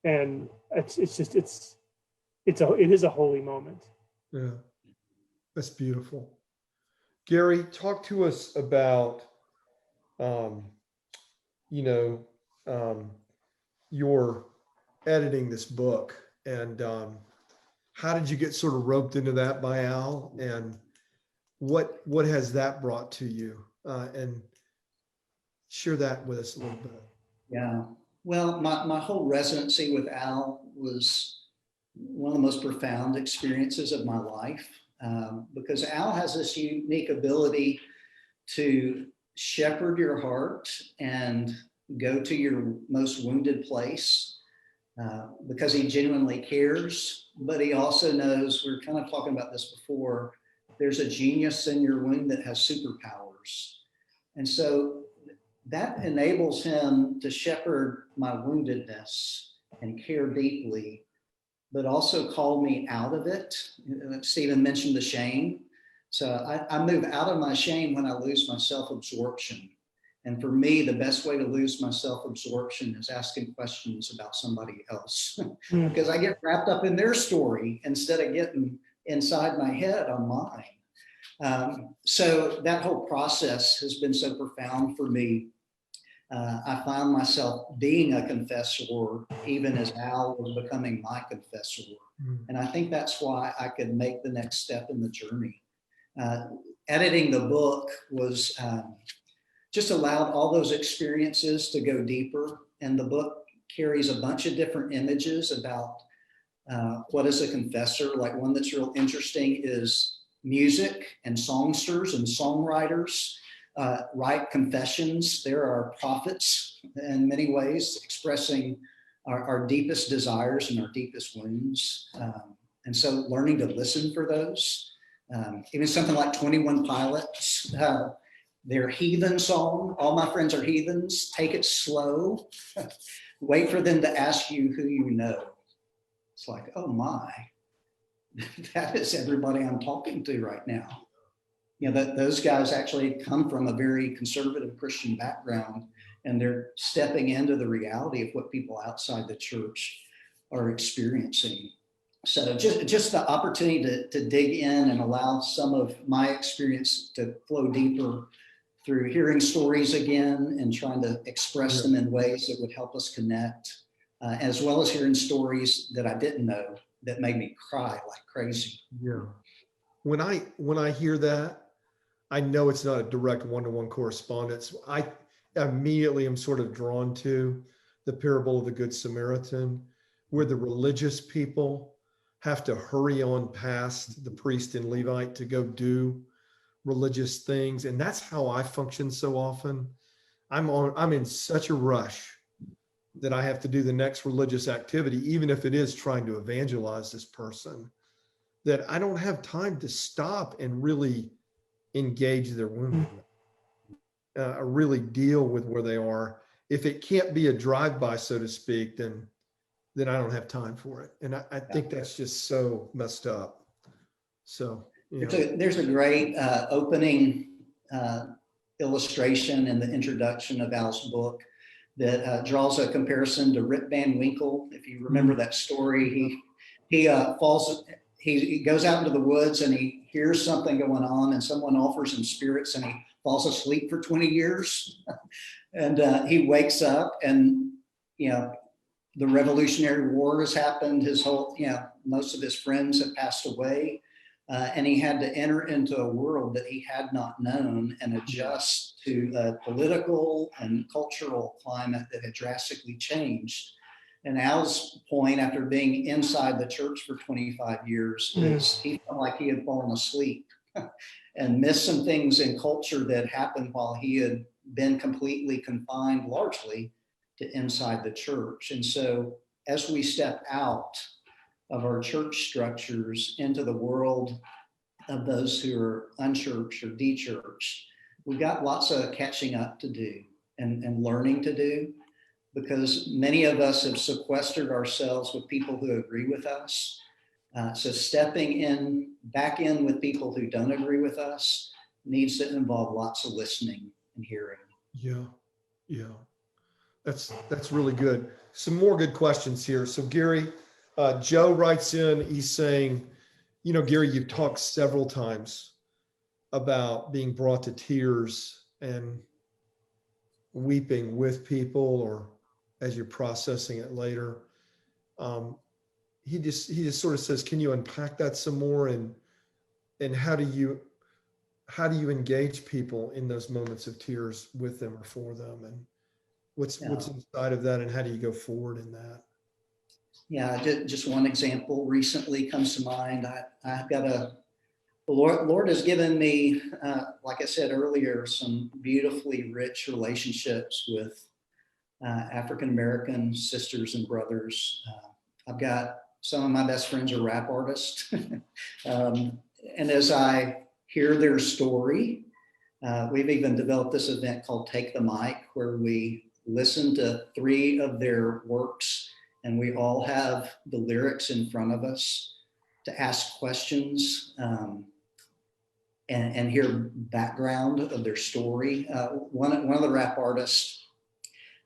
And it is a holy moment. Yeah. That's beautiful. Gary, talk to us about, your editing this book, and how did you get sort of roped into that by Al, and what has that brought to you? And share that with us a little bit. Yeah. Well, my whole residency with Al was one of the most profound experiences of my life, because Al has this unique ability to shepherd your heart and go to your most wounded place, because he genuinely cares, but he also knows, we were kind of talking about this before, there's a genius in your wound that has superpowers. others. And so that enables him to shepherd my woundedness and care deeply, but also call me out of it. Stephen mentioned the shame. So I move out of my shame when I lose my self-absorption. And for me, the best way to lose my self-absorption is asking questions about somebody else because I get wrapped up in their story instead of getting inside my head on mine. So that whole process has been so profound for me. I found myself being a confessor even as Al was becoming my confessor. And I think that's why I could make the next step in the journey. Editing the book was just allowed all those experiences to go deeper. And the book carries a bunch of different images about what is a confessor. Like one that's real interesting is music and songsters and songwriters write confessions. There are prophets in many ways expressing our deepest desires and our deepest wounds. And so learning to listen for those. Even something like 21 Pilots, their heathen song, all my friends are heathens, take it slow, wait for them to ask you who you know. It's like, oh my, that is everybody I'm talking to right now. You know, those guys actually come from a very conservative Christian background, and they're stepping into the reality of what people outside the church are experiencing. So just the opportunity to dig in and allow some of my experience to flow deeper through hearing stories again and trying to express them in ways that would help us connect, as well as hearing stories that I didn't know that made me cry like crazy. Yeah. When I hear that, I know it's not a direct one-to-one correspondence. I immediately am sort of drawn to the parable of the Good Samaritan, where the religious people have to hurry on past the priest and Levite to go do religious things. And that's how I function so often. I'm in such a rush that I have to do the next religious activity, even if it is trying to evangelize this person, that I don't have time to stop and really engage their woundedness, really deal with where they are. If it can't be a drive-by, so to speak, then I don't have time for it. And I think that's just so messed up. So, you know. There's a great opening illustration in the introduction of Al's book that draws a comparison to Rip Van Winkle. If you remember that story, he goes out into the woods and he hears something going on, and someone offers him spirits, and he falls asleep for 20 years. And he wakes up, and the Revolutionary War has happened. His whole, most of his friends have passed away. And he had to enter into a world that he had not known and adjust to a political and cultural climate that had drastically changed. And Al's point, after being inside the church for 25 years, is he felt like he had fallen asleep and missed some things in culture that happened while he had been completely confined largely to inside the church. And so as we step out of our church structures into the world of those who are unchurched or de-churched, we've got lots of catching up to do and learning to do, because many of us have sequestered ourselves with people who agree with us. So stepping back in with people who don't agree with us needs to involve lots of listening and hearing. Yeah. That's really good. Some more good questions here. So Gary, Joe writes in, he's saying, Gary, you've talked several times about being brought to tears and weeping with people, or as you're processing it later. He just sort of says, can you unpack that some more? And how do you engage people in those moments of tears with them or for them? And what's inside of that, and how do you go forward in that? Yeah, just one example recently comes to mind. I've got the Lord has given me, like I said earlier, some beautifully rich relationships with African-American sisters and brothers. I've got some of my best friends are rap artists. And as I hear their story, We've even developed this event called Take the Mic, where we listen to 3 of their works, and we all have the lyrics in front of us to ask questions and hear background of their story. One of the rap artists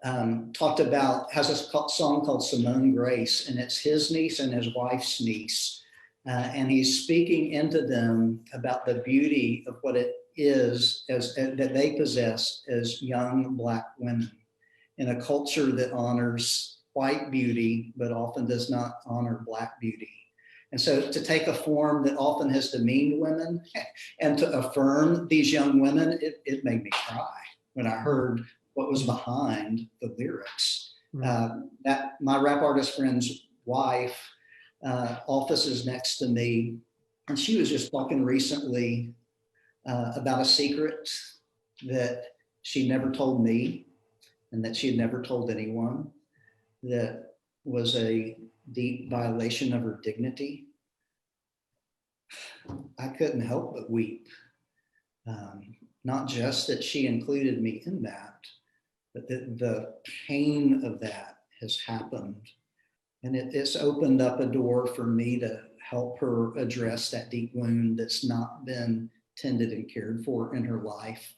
has a song called Simone Grace, and it's his niece and his wife's niece. And he's speaking into them about the beauty of what it is that they possess as young Black women in a culture that honors white beauty, but often does not honor Black beauty. And so to take a form that often has demeaned women and to affirm these young women, it made me cry when I heard what was behind the lyrics. That my rap artist friend's wife office is next to me, and she was just talking recently about a secret that she never told me and that she had never told anyone, that was a deep violation of her dignity. I couldn't help but weep. Not just that she included me in that, but that the pain of that has happened. And it's opened up a door for me to help her address that deep wound that's not been tended and cared for in her life.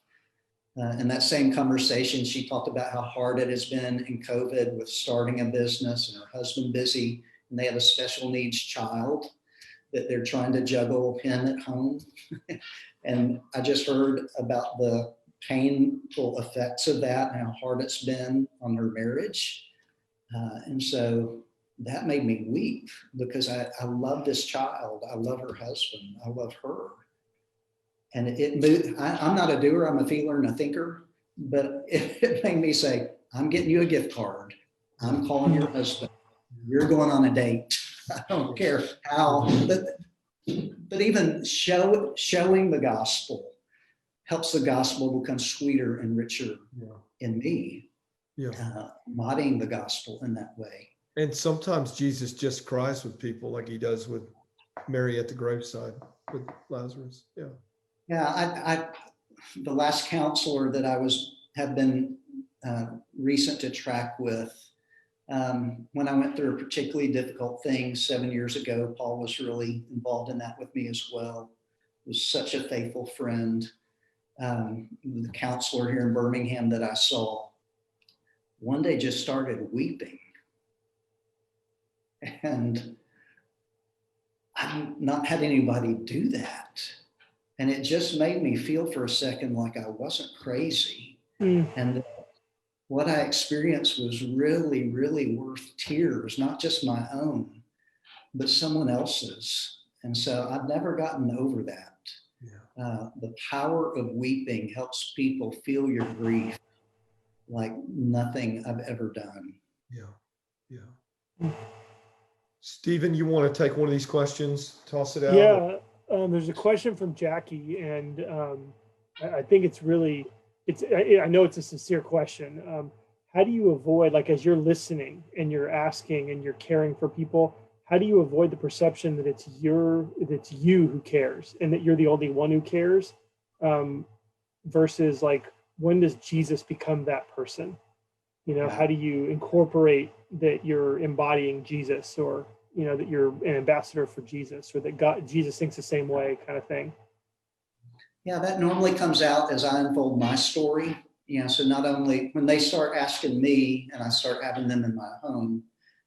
In that same conversation, she talked about how hard it has been in COVID with starting a business and her husband busy, and they have a special needs child that they're trying to juggle him at home. And I just heard about the painful effects of that and how hard it's been on her marriage. And so that made me weep because I love this child. I love her husband. I love her. And I'm not a doer, I'm a feeler and a thinker, but it made me say, I'm getting you a gift card. I'm calling your husband. You're going on a date. I don't care how, but even showing the gospel helps the gospel become sweeter and richer in me. Embodying the gospel in that way. And sometimes Jesus just cries with people like he does with Mary at the graveside with Lazarus. I the last counselor that I have been recent to track with, when I went through a particularly difficult thing 7 years ago, Paul was really involved in that with me as well. He was such a faithful friend. The counselor here in Birmingham that I saw one day just started weeping. And I've not had anybody do that. And it just made me feel for a second like I wasn't crazy. And what I experienced was really, really worth tears, not just my own, but someone else's. And so I've never gotten over that. The power of weeping helps people feel your grief like nothing I've ever done. Stephen, you want to take one of these questions, toss it out? There's a question from Jackie, and I think I know it's a sincere question. How do you avoid, like, as you're listening and you're asking and you're caring for people, how do you avoid the perception that it's you who cares and that you're the only one who cares, versus like, when does Jesus become that person? How do you incorporate that you're embodying Jesus, or that you're an ambassador for Jesus, or that Jesus thinks the same way, kind of thing? Yeah, that normally comes out as I unfold my story. So not only when they start asking me and I start having them in my home,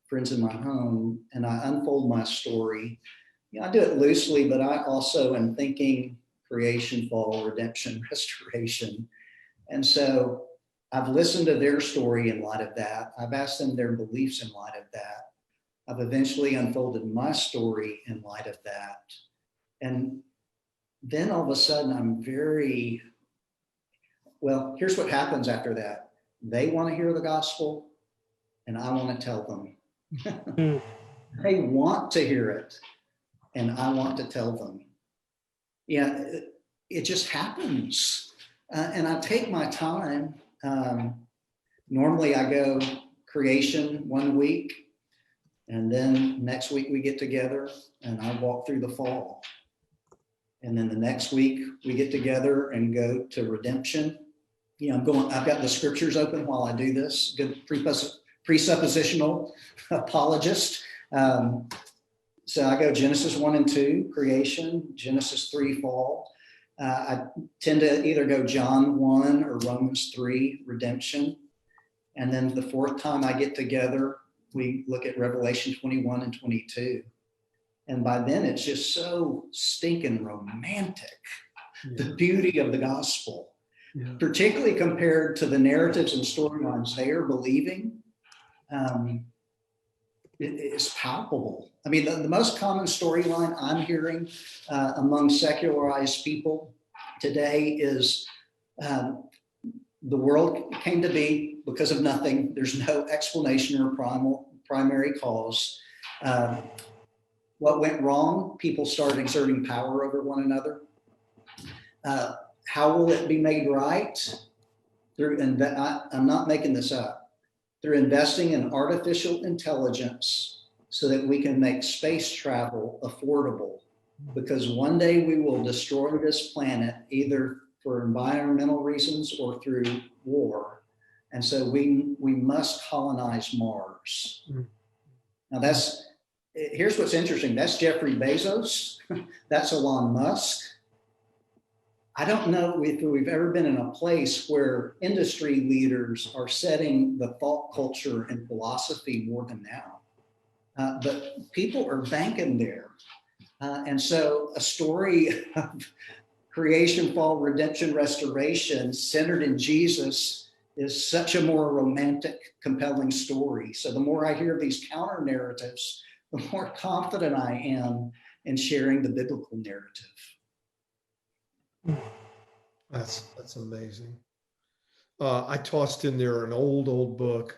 friends in my home, and I unfold my story, I do it loosely, but I also am thinking creation, fall, redemption, restoration. And so I've listened to their story in light of that. I've asked them their beliefs in light of that. I've eventually unfolded my story in light of that. And then all of a sudden here's what happens after that. They want to hear the gospel and I want to tell them. They want to hear it and I want to tell them. It just happens. And I take my time. Normally I go creation 1 week, and then next week we get together and I walk through the fall. And then the next week we get together and go to redemption. I've got the scriptures open while I do this. Good presuppositional apologist. So I go Genesis 1 and 2, creation, Genesis 3, fall. I tend to either go John 1 or Romans 3, redemption. And then the fourth time I get together, we look at Revelation 21 and 22. And by then it's just so stinking romantic, the beauty of the gospel, particularly compared to the narratives and storylines they are believing. It is palpable. I mean, the most common storyline I'm hearing among secularized people today is the world came to be because of nothing. There's no explanation or primary cause. What went wrong? People started exerting power over one another. How will it be made right? I'm not making this up. Through investing in artificial intelligence so that we can make space travel affordable. Because one day we will destroy this planet either for environmental reasons or through war. And so we must colonize Mars. Now here's what's interesting. That's Jeffrey Bezos. That's Elon Musk. I don't know if we've ever been in a place where industry leaders are setting the thought culture and philosophy more than now. But people are banking there. And so a story of creation, fall, redemption, restoration centered in Jesus is such a more romantic, compelling story. So the more I hear these counter narratives, the more confident I am in sharing the biblical narrative. That's amazing. I tossed in there an old book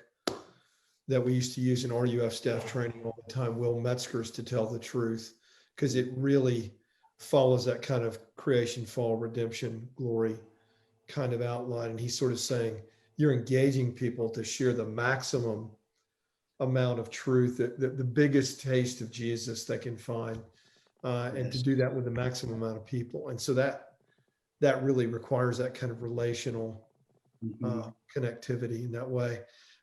that we used to use in RUF staff training all the time, Will Metzger's To Tell the Truth, because it really follows that kind of creation, fall, redemption, glory kind of outline. And he's sort of saying, you're engaging people to share the maximum amount of truth, the biggest taste of Jesus they can find, and to do that with the maximum amount of people. And so that really requires that kind of relational connectivity in that way.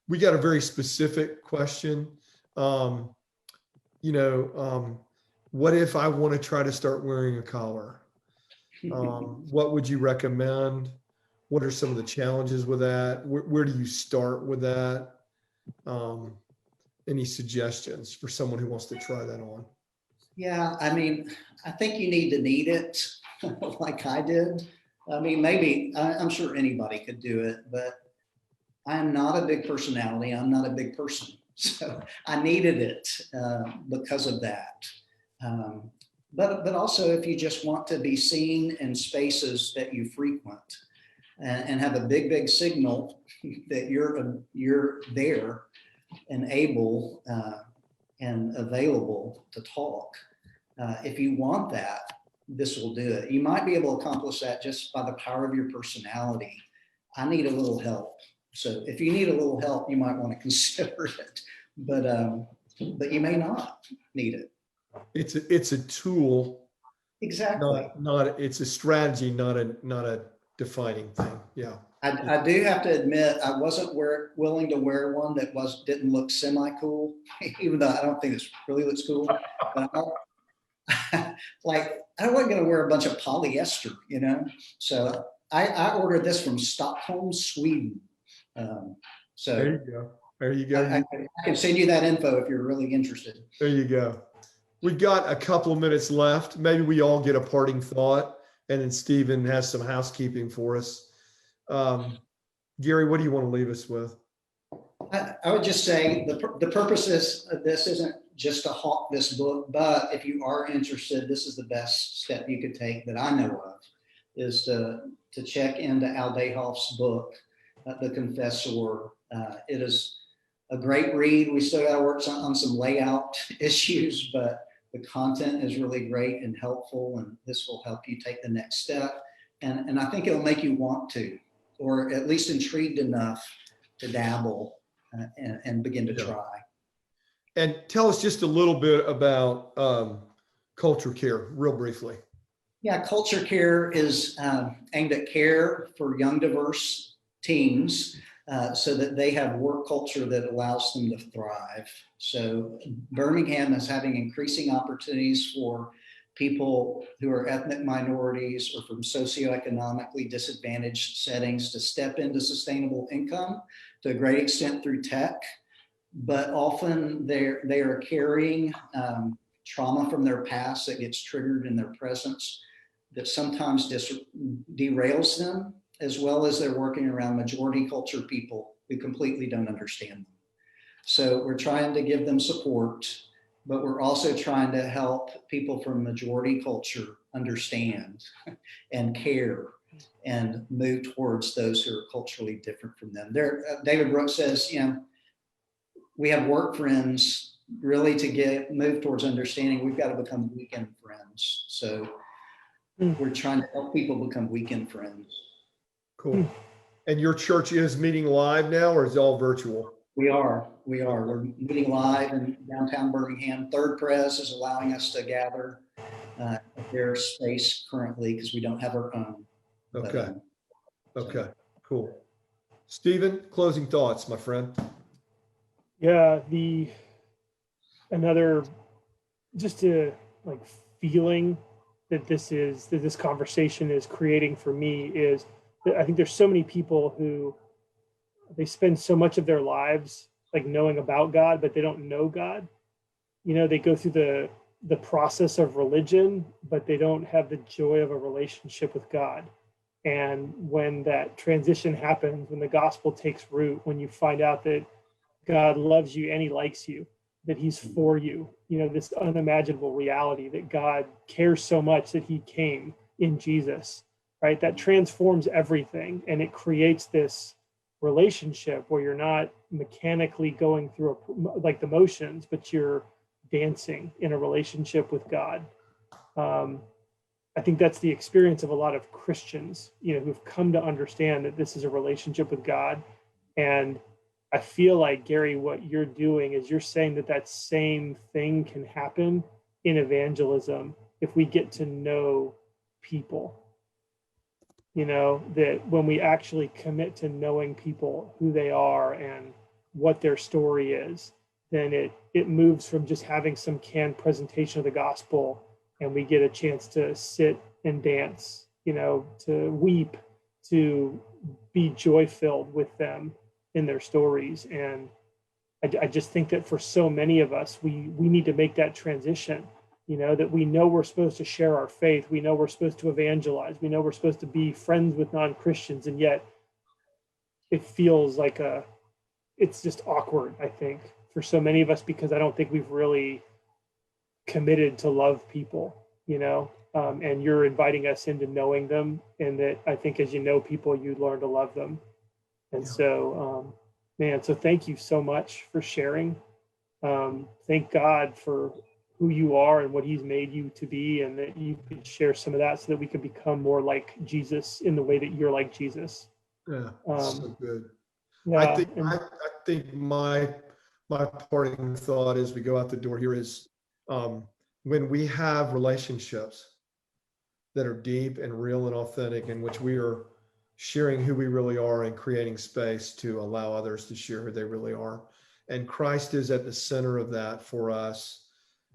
We got a very specific question. What if I want to try to start wearing a collar? What would you recommend? What are some of the challenges with that? Where do you start with that? Any suggestions for someone who wants to try that on? Yeah, I mean, I think you need it like I did. I mean, maybe, I'm sure anybody could do it, but I'm not a big personality. I'm not a big person. So I needed it because of that. But also if you just want to be seen in spaces that you frequent and have a big signal that you're there and able and available to talk. If you want that, this will do it. You might be able to accomplish that just by the power of your personality. I need a little help. So if you need a little help, you might want to consider it, but you may not need it. It's a tool. Exactly. Not it's a strategy, not a defining thing. Yeah. I do have to admit, I wasn't willing to wear one that didn't look semi-cool, even though I don't think it really looks cool. But I wasn't going to wear a bunch of polyester, So I ordered this from Stockholm, Sweden. So there you go. There you go. I can send you that info if you're really interested. There you go. We got a couple of minutes left. Maybe we all get a parting thought, and then Stephen has some housekeeping for us. Gary, what do you want to leave us with? I would just say the purpose of this isn't just to hawk this book, but if you are interested, this is the best step you could take that I know of, is to check into Al Dayhoff's book, The Confessor. It is a great read. We still got to work on some layout issues, but the content is really great and helpful, and this will help you take the next step. And I think it'll make you want to, or at least intrigued enough to dabble and begin to try. And tell us just a little bit about culture care, real briefly. Yeah, culture care is aimed at care for young, diverse teens so that they have work culture that allows them to thrive. So Birmingham is having increasing opportunities for people who are ethnic minorities or from socioeconomically disadvantaged settings to step into sustainable income to a great extent through tech, but often they are carrying trauma from their past that gets triggered in their presence that sometimes derails them, as well as they're working around majority culture people who completely don't understand them. So we're trying to give them support, but we're also trying to help people from majority culture understand and care and move towards those who are culturally different from them. David Brooks says, we have work friends. Really, to move towards understanding, we've got to become weekend friends. So we're trying to help people become weekend friends. Cool. And your church is meeting live now, or is it all virtual? We are. We're meeting live in downtown Birmingham. Third Pres is allowing us to gather at their space currently because we don't have our own. Okay. Okay. Cool. Stephen, closing thoughts, my friend. Yeah, another just a like feeling that this conversation is creating for me is that I think there's so many people who they spend so much of their lives like knowing about God, but they don't know God. They go through the process of religion, but they don't have the joy of a relationship with God. And when that transition happens, when the gospel takes root, when you find out that God loves you and he likes you, that he's for you, this unimaginable reality that God cares so much that he came in Jesus, right? That transforms everything. And it creates this relationship where you're not mechanically going through like the motions, but you're dancing in a relationship with God. I think that's the experience of a lot of Christians, who've come to understand that this is a relationship with God. And I feel like, Gary, what you're doing is you're saying that same thing can happen in evangelism if we get to know people. That when we actually commit to knowing people, who they are and what their story is, then it moves from just having some canned presentation of the gospel and we get a chance to sit and dance, to weep, to be joy-filled with them in their stories. And I just think that for so many of us, we need to make that transition, that we know we're supposed to share our faith. We know we're supposed to evangelize. We know we're supposed to be friends with non-Christians. And yet it feels like it's just awkward, I think, for so many of us, because I don't think we've really committed to love people, and you're inviting us into knowing them. And that I think as you know people, you learn to love them. And so, so thank you so much for sharing. Thank God for who you are and what he's made you to be, and that you could share some of that so that we could become more like Jesus in the way that you're like Jesus. Yeah, so good. Yeah, I think my parting thought as we go out the door here is when we have relationships that are deep and real and authentic, in which we are sharing who we really are and creating space to allow others to share who they really are. And Christ is at the center of that for us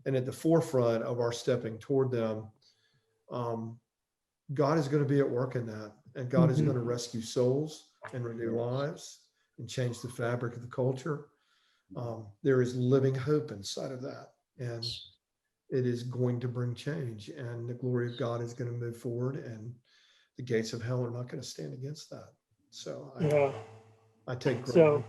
and at the forefront of our stepping toward them. God is going to be at work in that, and God is going to rescue souls and renew lives and change the fabric of the culture. There is living hope inside of that, and it is going to bring change, and the glory of God is going to move forward, and the gates of hell are not going to stand against that. So I take great. So,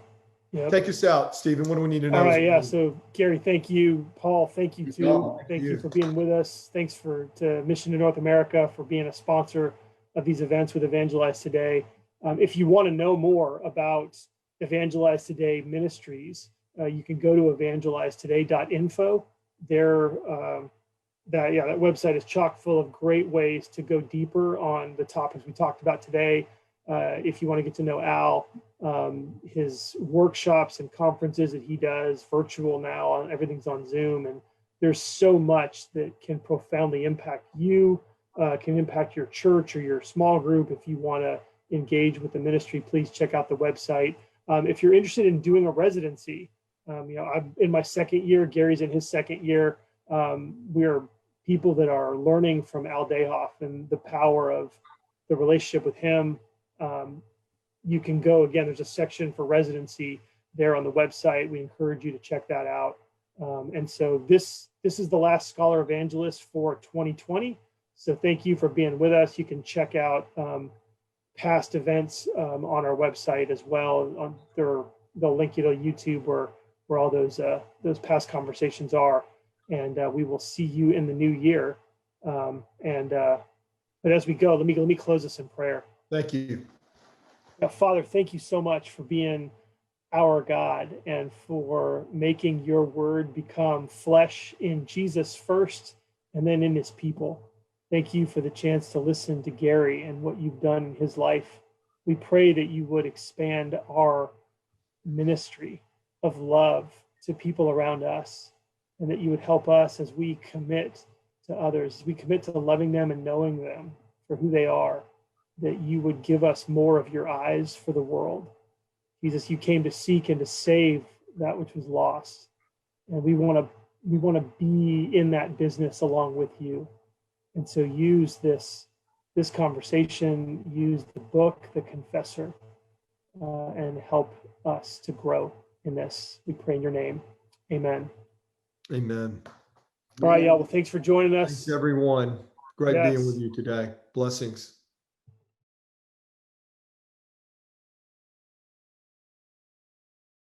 yep. Take us out, Stephen. What do we need to know? All right, yeah. So, Gary, thank you. Paul, thank you too. Thank you for being with us. Thanks to Mission to North America for being a sponsor of these events with Evangelize Today. If you want to know more about Evangelize Today Ministries, you can go to evangelizetoday.info. That website is chock full of great ways to go deeper on the topics we talked about today. If you want to get to know Al, his workshops and conferences that he does virtual now, everything's on Zoom, and there's so much that can profoundly impact you, can impact your church or your small group. If you want to engage with the ministry, please check out the website. If you're interested in doing a residency, I'm in my second year, Gary's in his second year. We're people that are learning from Al Dayhoff and the power of the relationship with him. You can go, again, there's a section for residency there on the website. We encourage you to check that out. And so this is the last Scholar Evangelist for 2020. So thank you for being with us. You can check out past events on our website as well. They'll link you to YouTube where all those past conversations are. And we will see you in the new year. But as we go, let me close this in prayer. Thank you. Father, thank you so much for being our God and for making your word become flesh in Jesus first and then in his people. Thank you for the chance to listen to Gary and what you've done in his life. We pray that you would expand our ministry of love to people around us, and that you would help us as we commit to others, as we commit to loving them and knowing them for who they are, that you would give us more of your eyes for the world. Jesus, you came to seek and to save that which was lost. And we want to be in that business along with you. And so use this conversation, use the book, the Confessor, and help us to grow in this. We pray in your name. Amen. Amen. All right, y'all. Well, thanks for joining us. Thanks, everyone. Great Yes. being with you today. Blessings.